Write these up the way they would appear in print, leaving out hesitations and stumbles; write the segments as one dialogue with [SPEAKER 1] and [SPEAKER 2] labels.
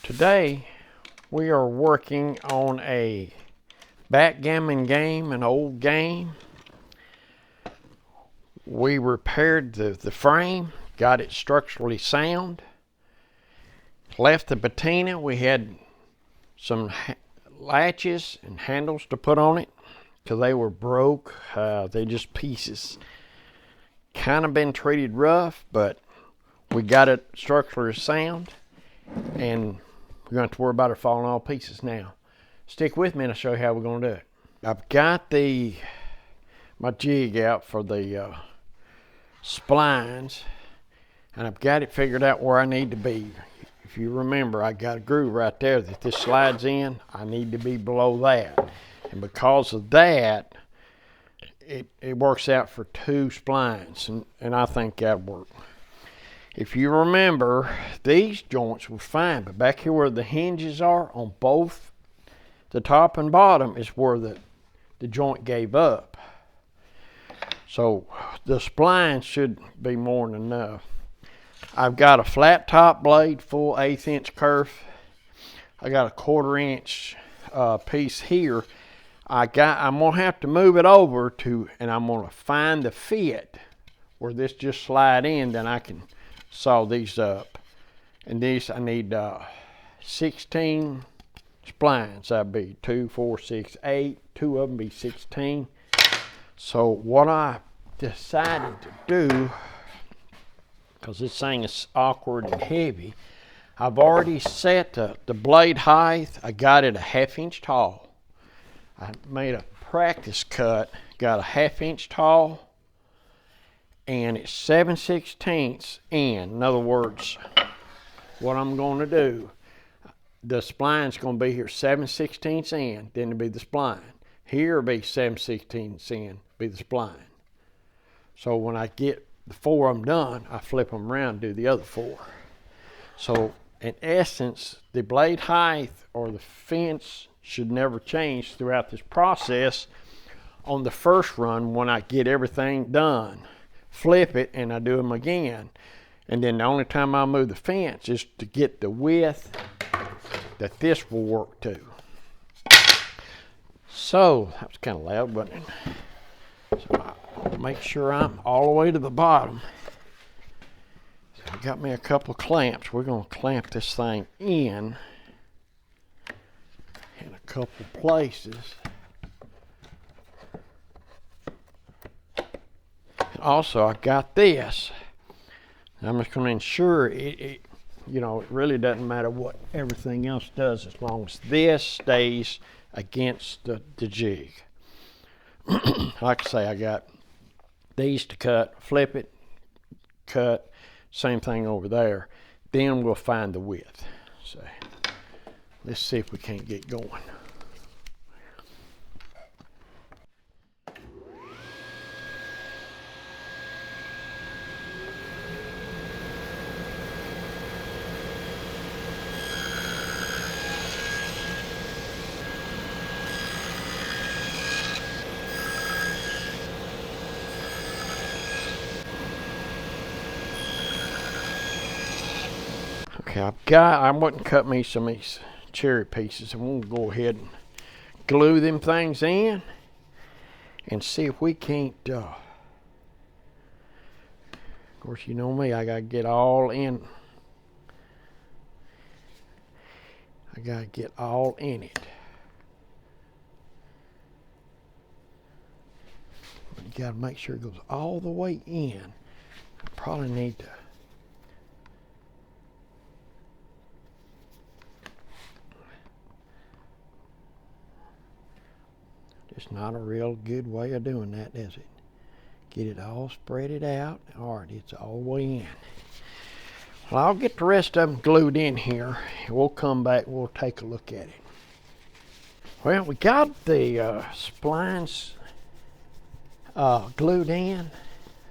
[SPEAKER 1] Today we are working on a backgammon game, an old game. We repaired the frame, got it structurally sound, left the patina. We had some latches and handles to put on it because they were broke. They just pieces. Kind of been treated rough, but we got it structurally sound, and we're going to have to worry about it falling all pieces now. Stick with me and I'll show you how we're going to do it. I've got my jig out for the splines, and I've got it figured out where I need to be. If you remember, I got a groove right there that this slides in. I need to be below that, and because of that, it works out for 2 splines, and I think that'll work. If you remember, these joints were fine, but back here where the hinges are on both the top and bottom is where the joint gave up. So the spline should be more than enough. I've got a flat top blade, full 1/8 inch kerf. I got a 1/4 inch piece here. I'm gonna have to move it over to, and I'm gonna find the fit where this just slide in, then I can saw these up. And these, I need 16 splines. That'd be 2, 4, 6, 8. 2 of them be 16. So what I decided to do, because this thing is awkward and heavy, I've already set the blade height. I got it a 1/2 inch tall. I made a practice cut, got a 1/2 inch tall, and it's 7/16 in. In other words, what I'm going to do, the spline's going to be here 7/16 in, then it'll be the spline. Here will be 7/16 in, be the spline. So when I get the 4 of them done, I flip them around and do the other 4. So in essence, the blade height or the fence should never change throughout this process. On the first run, when I get everything done, flip it and I do them again. And then the only time I move the fence is to get the width that this will work to. So that was kind of loud, wasn't it? So I'll make sure I'm all the way to the bottom. So I got me a couple of clamps. We're going to clamp this thing in a couple places. Also, I got this. I'm just going to ensure it really doesn't matter what everything else does as long as this stays against the jig. Like I say, I got these to cut, flip it, cut, same thing over there. Then we'll find the width. So let's see if we can't get going. Okay, I'm going to cut me some of these cherry pieces, and we'll go ahead and glue them things in and see if we can't, of course, you know me, I got to get all in. I got to get all in it. But you got to make sure it goes all the way in. I probably need to. It's not a real good way of doing that, is it? Get it all spread it out. All right, it's all the way in. Well, I'll get the rest of them glued in here. We'll come back, we'll take a look at it. Well, we got the splines glued in.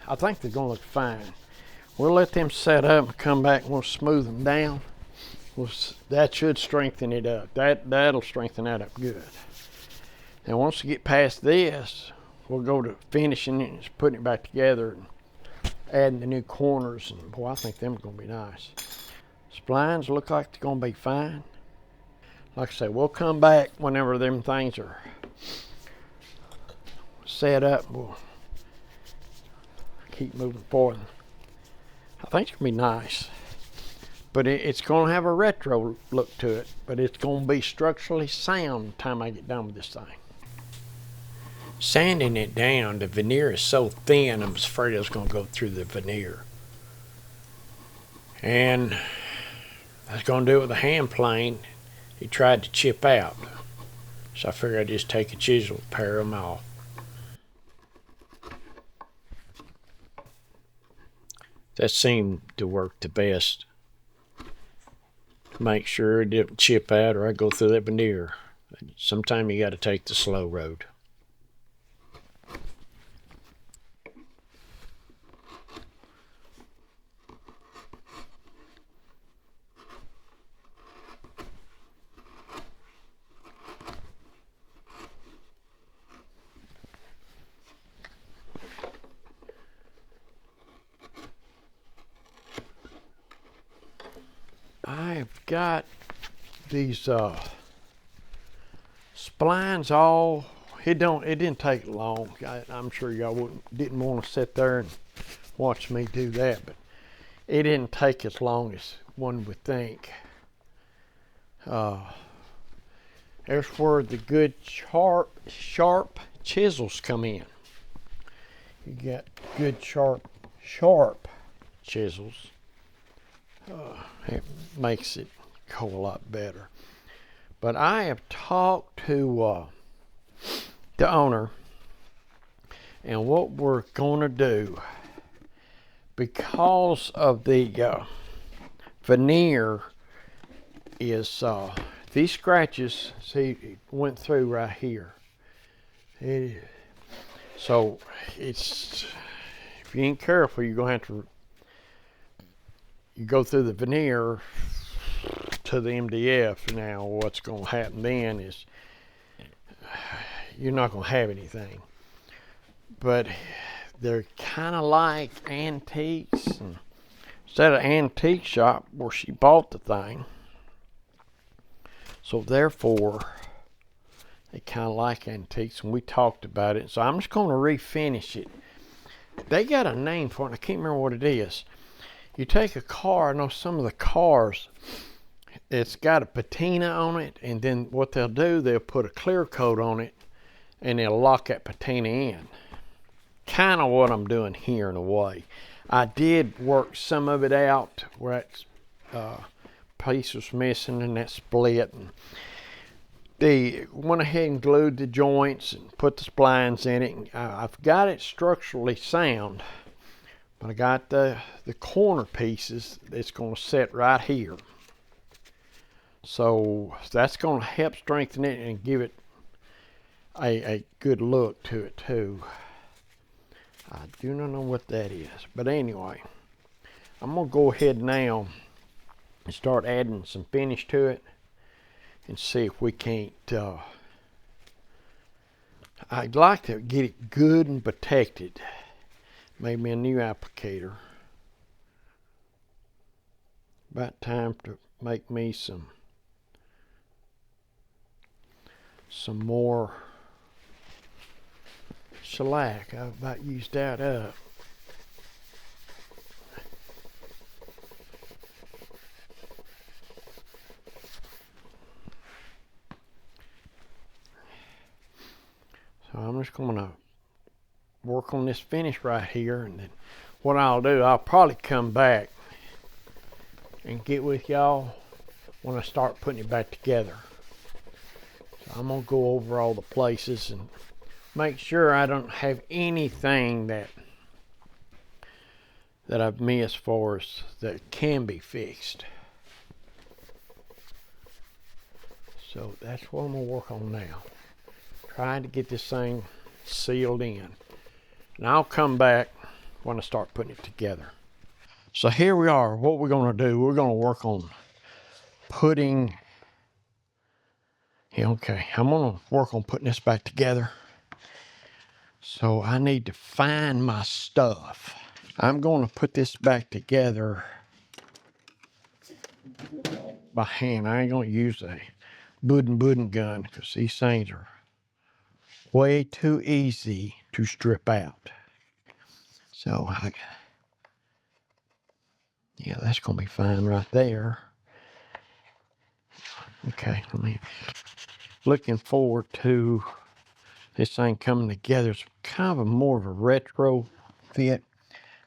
[SPEAKER 1] I think they're gonna look fine. We'll let them set up and come back and we'll smooth them down. That should strengthen it up. That'll strengthen that up good. Now once we get past this, we'll go to finishing it and putting it back together and adding the new corners. And boy, I think them are gonna be nice. Splines look like they're gonna be fine. Like I say, we'll come back whenever them things are set up. We'll keep moving forward. I think it's gonna be nice, but it's gonna have a retro look to it, but it's gonna be structurally sound by the time I get done with this thing. Sanding it down, the veneer is so thin, I'm afraid it's gonna go through the veneer. And I was gonna do it with a hand plane. He tried to chip out, so I figured I'd just take a chisel and pare them off. That seemed to work the best. Make sure it didn't chip out or I go through that veneer. Sometimes you got to take the slow road. I've got these splines all. It didn't take long. I'm sure y'all didn't want to sit there and watch me do that, but it didn't take as long as one would think. There's where the good sharp chisels come in. You got good sharp chisels. It makes it go a lot better. But I have talked to the owner, and what we're going to do, because of the veneer, is these scratches, see, it went through right here. So it's, if you ain't careful, you're going to have to go through the veneer to the MDF. Now what's going to happen then is you're not going to have anything. But they're kind of like antiques. And instead of antique shop where she bought the thing, so therefore they kind of like antiques, and we talked about it. So I'm just going to refinish it. They got a name for it, and I can't remember what it is. You take a car, I know some of the cars, it's got a patina on it, and then what they'll do, they'll put a clear coat on it, and they'll lock that patina in. Kind of what I'm doing here in a way. I did work some of it out where that piece was missing and that split. And they went ahead and glued the joints and put the splines in it. And I've got it structurally sound. But I got the corner pieces that's going to set right here. So that's going to help strengthen it and give it a good look to it too. I do not know what that is. But anyway, I'm going to go ahead now and start adding some finish to it and see if we can't. I'd like to get it good and protected. Maybe a new applicator. About time to make me some more shellac. I've about used that up. So I'm just going to work on this finish right here, and then what I'll do, I'll probably come back and get with y'all when I start putting it back together. So I'm gonna go over all the places and make sure I don't have anything that I've missed for us that can be fixed. So that's what I'm gonna work on now, trying to get this thing sealed in. And I'll come back when I start putting it together. So here we are. What we're going to do, we're going to work on putting, okay, I'm going to work on putting this back together. So I need to find my stuff. I'm going to put this back together by hand. I ain't gonna use a wooden gun because these things are way too easy to strip out. So yeah, that's gonna be fine right there. Okay, looking forward to this thing coming together. It's kind of more of a retro fit.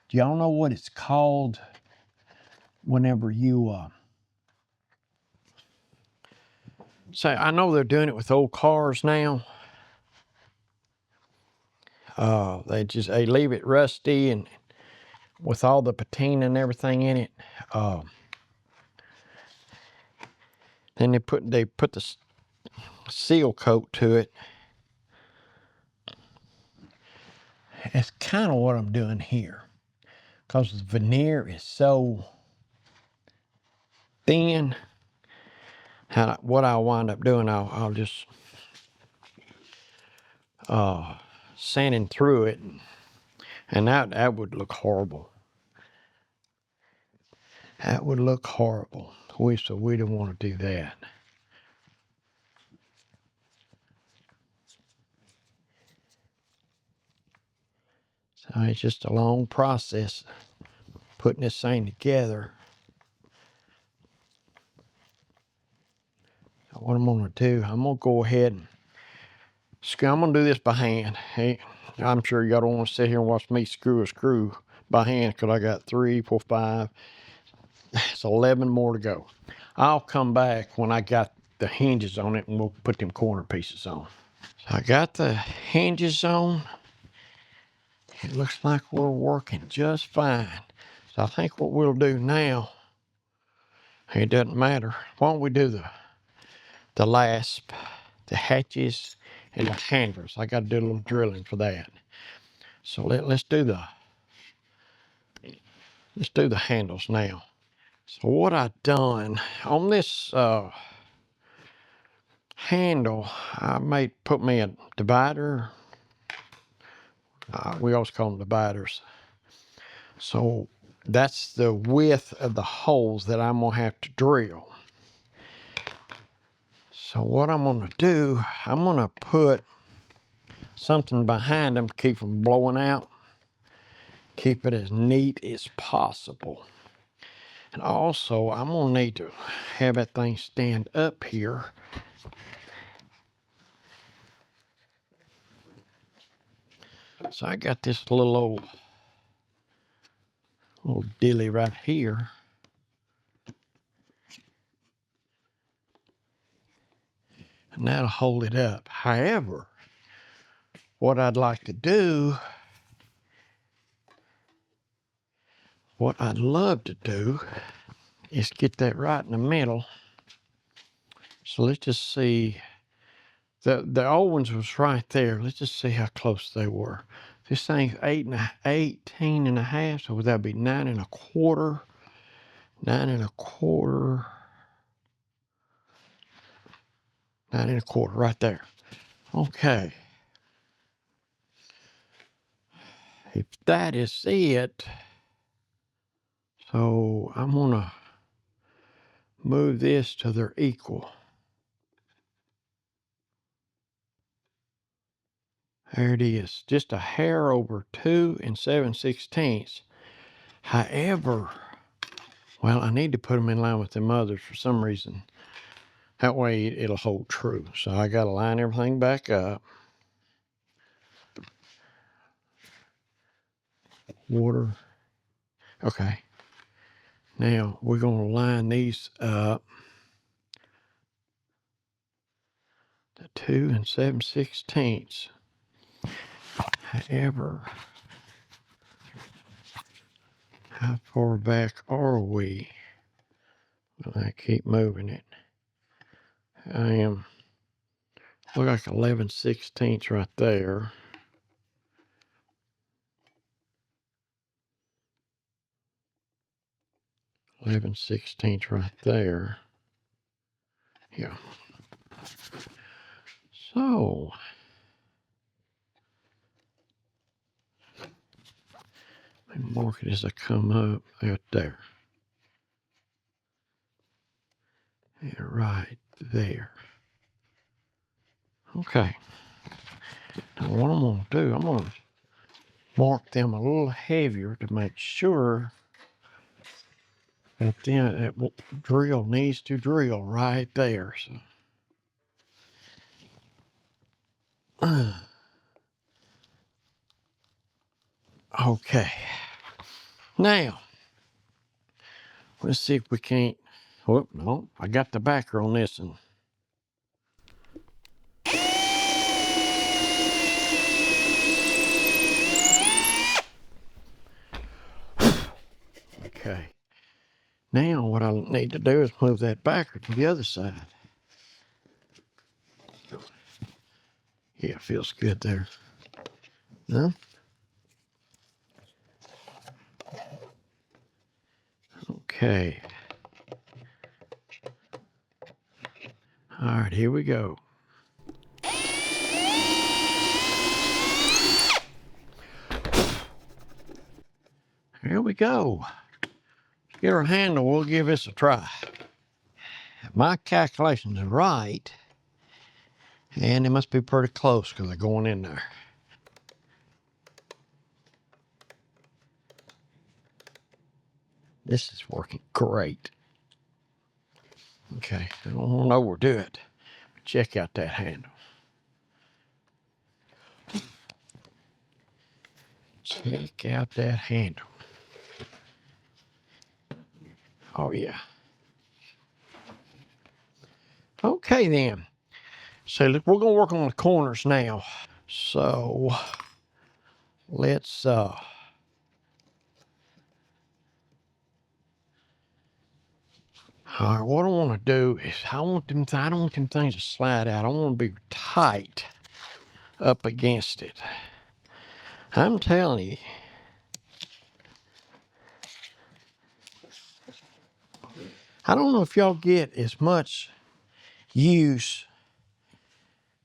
[SPEAKER 1] Do y'all know what it's called whenever you say, I know they're doing it with old cars now. They leave it rusty and with all the patina and everything in it. Then they put the seal coat to it. That's kind of what I'm doing here, because the veneer is so thin. What I'll wind up doing, I'll just sanding through it, and that would look horrible. That would look horrible. So we don't want to do that. So it's just a long process putting this thing together. So what I'm gonna do, I'm gonna go ahead and I'm gonna do this by hand. Hey, I'm sure y'all don't want to sit here and watch me screw a screw by hand, because I got 3, 4, 5. It's 11 more to go. I'll come back when I got the hinges on it and we'll put them corner pieces on. So I got the hinges on. It looks like we're working just fine. So I think what we'll do now, it doesn't matter. Why don't we do the lasp, the hatches, and the handles. I got to do a little drilling for that. So let's do the handles now. So what I've done on this handle, I put me a divider. We always call them dividers. So that's the width of the holes that I'm gonna have to drill. So what I'm gonna do, I'm gonna put something behind them to keep them blowing out. Keep it as neat as possible. And also, I'm gonna need to have that thing stand up here. So I got this little dilly right here. And that'll hold it up. However, what I'd like to do, what I'd love to do, is get that right in the middle. So let's just see. The old ones was right there. Let's just see how close they were. This thing's 18 and a half, so would that be 9 1/4? 9 1/4. 9 1/4 right there. Okay. If that is it, so I'm gonna move this to their equal. There it is, just a hair over 2 7/16. However, well, I need to put them in line with them others for some reason. That way it'll hold true. So I got to line everything back up. Water. Okay. Now we're going to line these up. The 2 7/16. However, how far back are we? Well, I keep moving it. I am, look like 11/16 right there. 11/16 right there. Yeah. So, let me mark it as I come up right there. Yeah, right there. Okay. Now what I'm going to do, I'm going to mark them a little heavier to make sure that then that drill needs to drill right there. So, okay. Now, let's see if we can't. Oh, no, I got the backer on this one. Okay. Now what I need to do is move that backer to the other side. Yeah, feels good there. No? Okay. All right, here we go. Here we go. Let's get our handle. We'll give this a try. If my calculations are right, and they must be pretty close because they're going in there. This is working great. Okay, I don't want to overdo it. Check out that handle. Check out that handle. Oh, yeah. Okay, then. So look, we're going to work on the corners now. So let's, all right, what I want to do is I don't want them things to slide out. I want to be tight up against it. I'm telling you. I don't know if y'all get as much use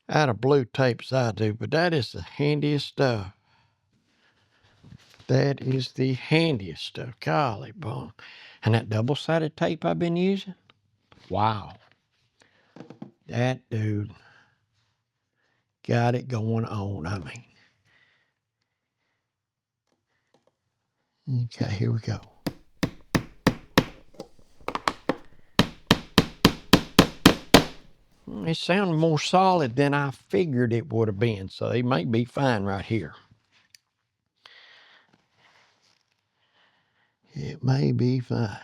[SPEAKER 1] out of blue tape as I do, but that is the handiest stuff. That is the handiest stuff. Golly bum. And that double-sided tape I've been using, wow. That dude got it going on, I mean. Okay, here we go. It sounded more solid than I figured it would have been, so it may be fine right here. It may be fine.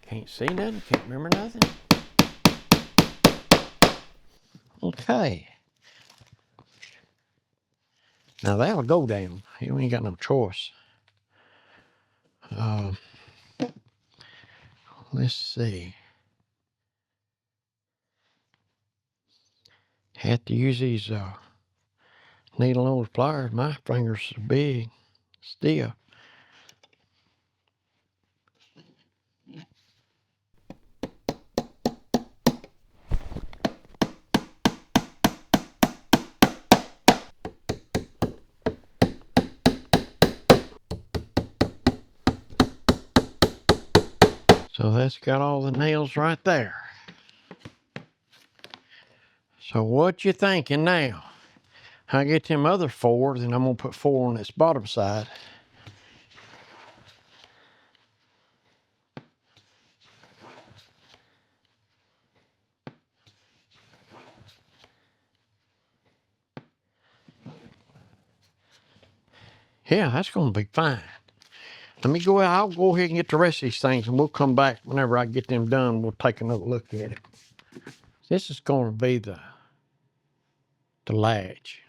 [SPEAKER 1] Can't see nothing, can't remember nothing. Okay. Now that'll go down. You ain't got no choice. Let's see. Have to use these needle nose pliers. My fingers are big, stiff. So that's got all the nails right there. So what you thinking now? I get them other four, then I'm gonna put four on this bottom side. Yeah, that's gonna be fine. Let me go out. I'll go ahead and get the rest of these things, and we'll come back whenever I get them done. We'll take another look at it. This is gonna be the latch.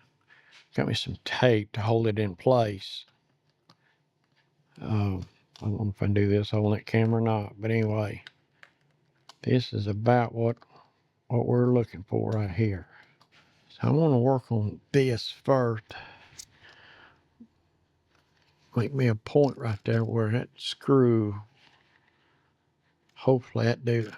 [SPEAKER 1] Got me some tape to hold it in place. I don't know if I can do this on that camera or not, but anyway, this is about what we're looking for right here. So I want to work on this first. Make me a point right there where that screw, hopefully that do.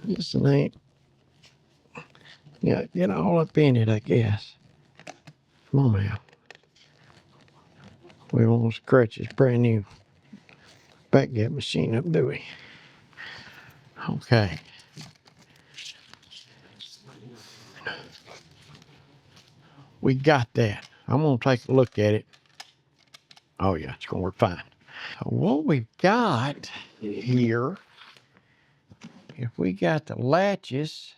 [SPEAKER 1] This ain't, yeah, get all up in it, I guess. Come on now. We won't scratch this brand new backgammon machine up, do we? Okay. We got that. I'm gonna take a look at it. Oh yeah, it's gonna work fine. What we've got here, if we got the latches,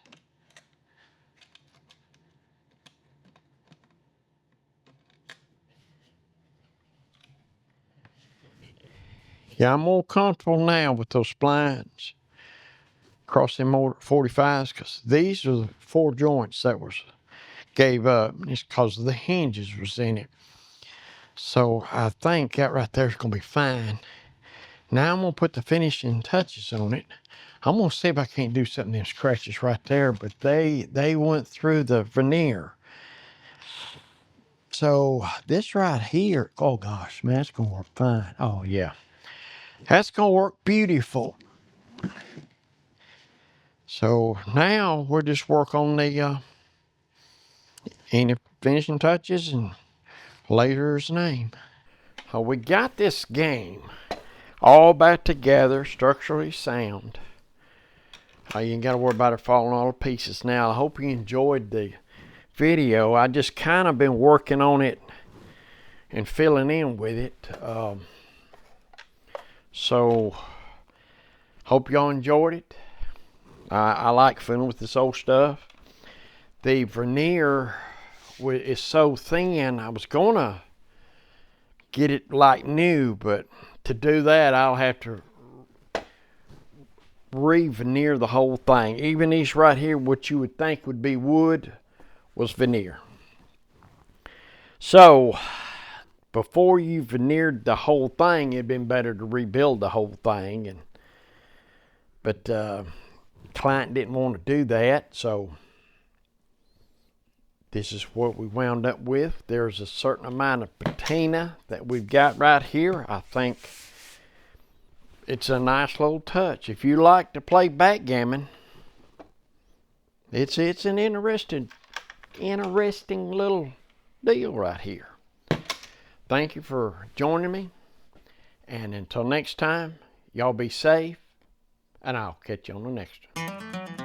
[SPEAKER 1] yeah, I'm more comfortable now with those splines across them 45s, because these are the 4 joints that was gave up. It's because the hinges was in it. So I think that right there is gonna be fine. Now I'm gonna put the finishing touches on it. I'm gonna see if I can't do something in scratches right there, but they went through the veneer. So this right here, oh gosh, man, that's gonna work fine. Oh yeah, that's gonna work beautiful. So now we'll just work on the any finishing touches and later's name. We got this game all back together, structurally sound. You ain't got to worry about it falling all to pieces. Now, I hope you enjoyed the video. I just kind of been working on it and filling in with it. So, hope y'all enjoyed it. I like fiddling with this old stuff. The veneer is so thin, I was going to get it like new, but to do that, I'll have to re-veneer the whole thing. Even these right here, what you would think would be wood, was veneer. So before you veneered the whole thing, it'd been better to rebuild the whole thing. But client didn't want to do that, so this is what we wound up with. There's a certain amount of patina that we've got right here. I think it's a nice little touch. If you like to play backgammon, it's an interesting little deal right here. Thank you for joining me, and until next time, y'all be safe, and I'll catch you on the next one.